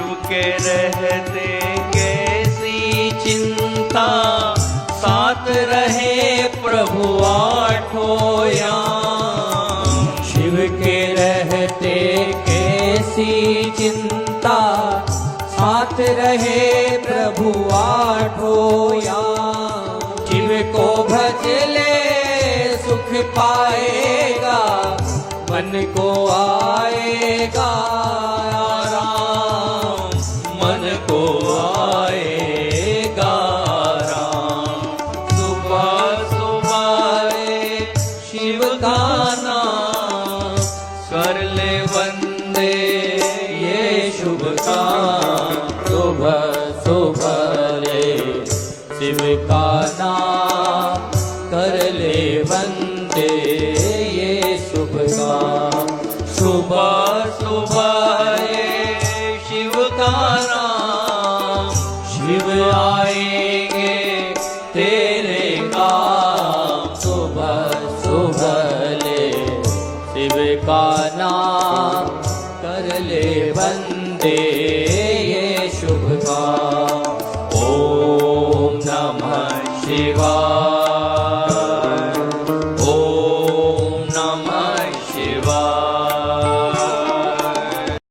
शिव के रहते कैसी चिंता, साथ रहे प्रभु आठों याम। शिव के रहते कैसी चिंता, साथ रहे प्रभु आठों याम। शिव को भज ले सुख पाएगा, मन को आएगा आराम, मन को आएगा राम। सुबह सुबह शिव का नाम, कर ले वंदे ये शुभ काम। सुबह सुबह ले शिव का नाम, कर ले वंदे ये शुभ काम। सुबह सुबह शिव का नाम, शिव आएंगे तेरे काम। सुबह सुबह ले शिव का नाम, कर ले वंदे ये शुभ काम। ओम नमः शिवाय।